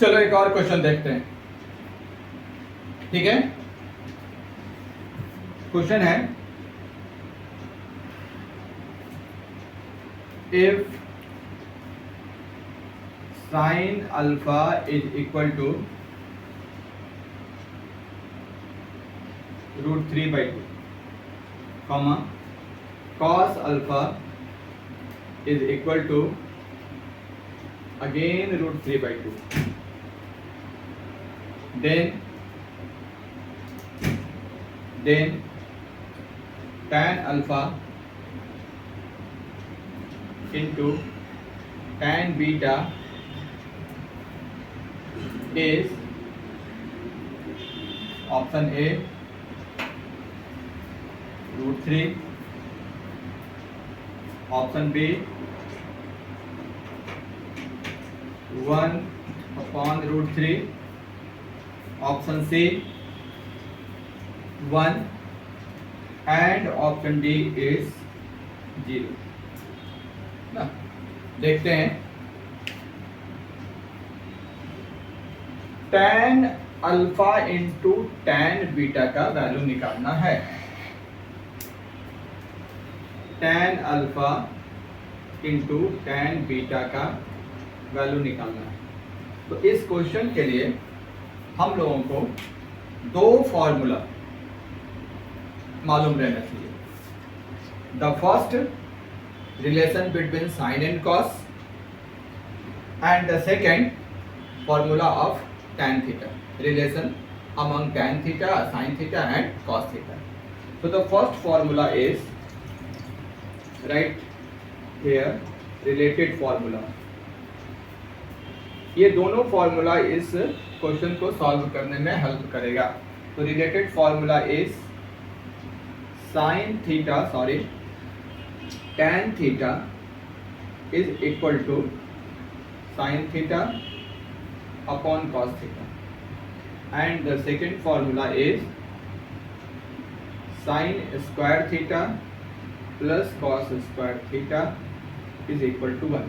चलो एक और क्वेश्चन देखते हैं, ठीक है। क्वेश्चन है, if sine alpha is equal to √3/2, comma cos alpha is equal to again √3/2, then tan alpha into tan beta is option A √3, option B 1/√3, option C 1 and option D is 0 ना। देखते हैं, tan alpha into tan beta का value निकालना है। tan alpha into tan beta का value निकालना है। तो इस क्वेश्चन के लिए हम लोगों को दो फॉर्मूला मालूम रहना चाहिए। The first, relation between sine and cos, and the second, formula of tan theta, relation among tan theta, sin theta and cos theta. So the first formula is right here, related formula। ये दोनों formula इस question को solve करने में help करेगा। तो related formula is tan theta is equal to sin theta upon cos theta, and the second formula is sin square theta plus cos square theta is equal to 1।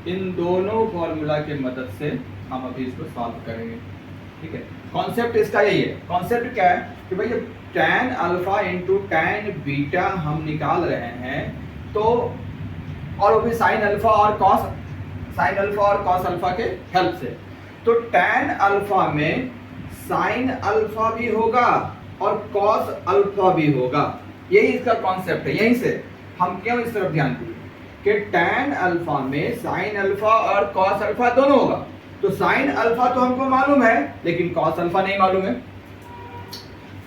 इन दोनों formula के मदद से हम अभी इसको सॉल्व करेंगे, ठीक है। कॉन्सेप्ट इसका यही है। कॉन्सेप्ट क्या है कि भाई जब tan alpha into tan beta हम निकाल रहे हैं, तो और वो भी साइन अल्फा और cos अल्फा के हेल्प से, तो tan अल्फा में साइन अल्फा भी होगा और cos अल्फा भी होगा। यही इसका कॉन्सेप्ट है। यहीं से हम क्यों इस तरफ ध्यान दें कि tan अल्फा में साइन अल्फा और cos अल्फा दोनों होगा। तो साइन अल्फा तो हमको मालूम है, लेकिन cos अल्फा नहीं मालूम है।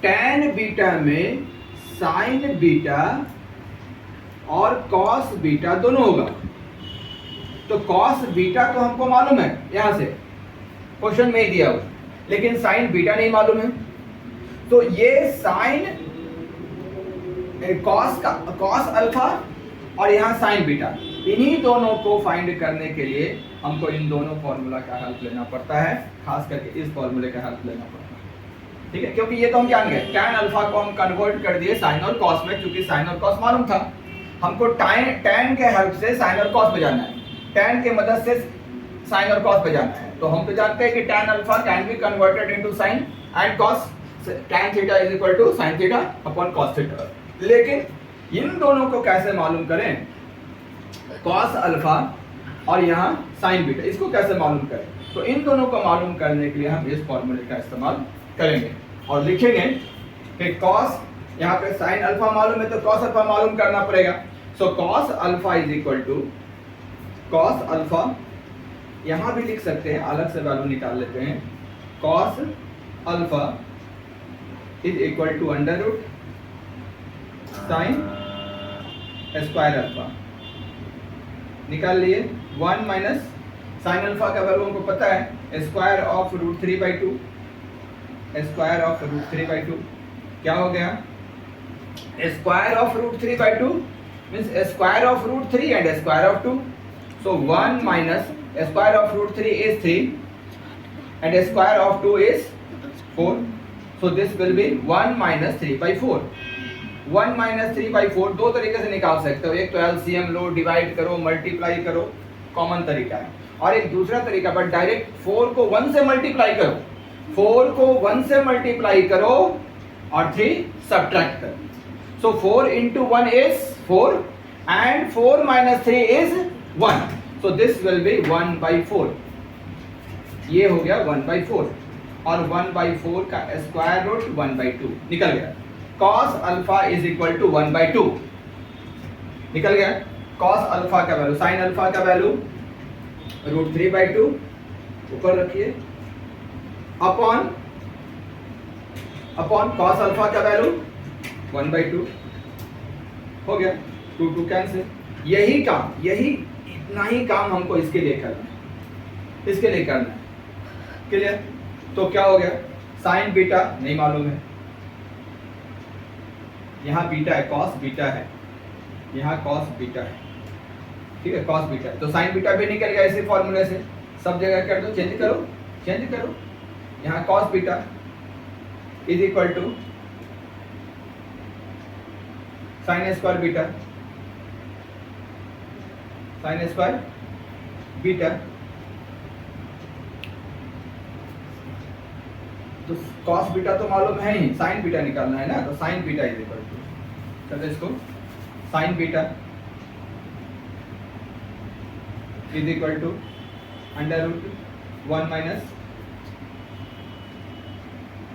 tan बीटा में साइन बीटा और cos बीटा दोनों होगा। तो cos बीटा तो हमको मालूम है, यहां से क्वेश्चन में ही दिया हुआ, लेकिन साइन बीटा नहीं मालूम है। तो ये साइन cos अल्फा और यहाँ साइन बीटा, इन्हीं दोनों को फाइंड करने के लिए हमको इन दोनों फॉर्मूला का हेल्प लेना पड़ता है, खास करके इस फॉर्मूले का हेल्प लेना पड़ता है, ठीक है। क्योंकि ये तो हम जान गए, tan अल्फा को हम कन्वर्ट कर दिए साइन और cos में, क्योंकि साइन और cos मालूम था। हमको tan के हेल्प से साइन और cos पे जाना है, tan के मदद से साइन और cos पे जाना है। तो हम तो जानते हैं कि tan alpha can be converted into sine and cos, tan theta is equal to sin theta upon cos theta. लेकिन इन दोनों को कैसे मालूम करें, cos अल्फा और यहाँ साइन बीटा, इसको कैसे मालूम करें? तो इन दोनों को मालूम करने के लिए हम इस फॉर्मूले का इस्तेमाल करेंगे और लिखेंगे कि cos, यहाँ पे साइन अल्फा मालूम है तो cos अल्फा मालूम करना पड़ेगा। So cos alpha is equal to cos alpha, यहाँ भी लिख सकते हैं, अलग से वैल्यू निकाल लेते हैं। cos alpha is equal to under root sine square alpha, निकाल लिए। 1 माइनस साइन अल्फा का वैल्यू हमको पता है, स्क्वायर ऑफ √3/2, स्क्वायर ऑफ √3/2 क्या हो गया? Square of √3/2 means square of √3 and square of 2। So 1 minus square of √3 is 3 and square of 2 is 4. So this will be 1 minus 3/4. 1 minus 3/4 दो तरीके से निकाल सकते हो, एक तो LCM लो, डिवाइड करो, मल्टीप्लाई करो, कॉमन तरीका है। और एक दूसरा तरीका, बट डायरेक्ट 4 को 1 से मल्टीप्लाई करो, 4 को 1 से मल्टीप्लाई करो और 3 सब्ट्रैक्ट करो. सो 4 into 1 is 4 and 4 minus 3 is 1. So this will be 1 by 4. ये हो गया 1 by 4 और 1 by 4 का स्क्वायर रूट 1 by 2 निकल गया. cos alpha is equal to 1 by 2 निकल गया. cos अल्फा का वैल्यू, sin अल्फा का वैल्यू रूट 3 by 2 ऊपर रखिए, अपॉन cos अल्फा का वैल्यू 1 by 2 हो गया. 2 कैंसिल. यही काम, यही इतना ही काम हमको इसके लिए करना है, इसके लिए करना है. क्लियर? तो क्या हो गया, साइन बीटा नहीं मालूम है, यहाँ बीटा है, कॉस बीटा है, यहाँ कॉस बीटा है, ठीक है, कॉस बीटा है. तो साइन बीटा भी निकल गया इसी फॉर्मूले से. सब जगह कर दो, चेंज करो, चेंज करो. यहाँ cos beta is equal to sine square beta, sine square beta. तो कॉस बीटा तो मालूम है ही, साइन बीटा निकालना है ना. तो sine beta is equal to, चलो इसको sine beta is equal to under root 1 minus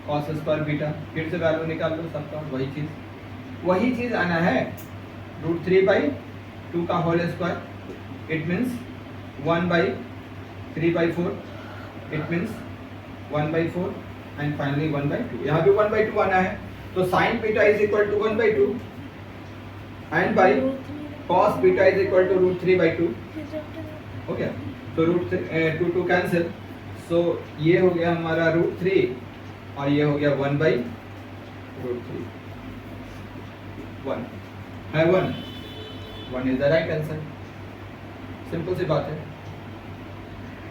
cos square beta. फिर से वैल्यू निकाल लो सबका, वही चीज आना है. रूट 3 by 2 का whole square, it means 1 by 3 by 4, it means 1 by 4 and finally 1 by 2. यहाँ भी 1 by 2 आना है. तो sine beta is equal to 1 by 2 and by cos beta is equal to root 3 by 2. हो गया. तो रूट 2 कैंसिल. सो ये हो गया हमारा रूट 3 और ये हो गया 1 by रूट 3. 1 है, 1 is the right answer. Simple सी बात है.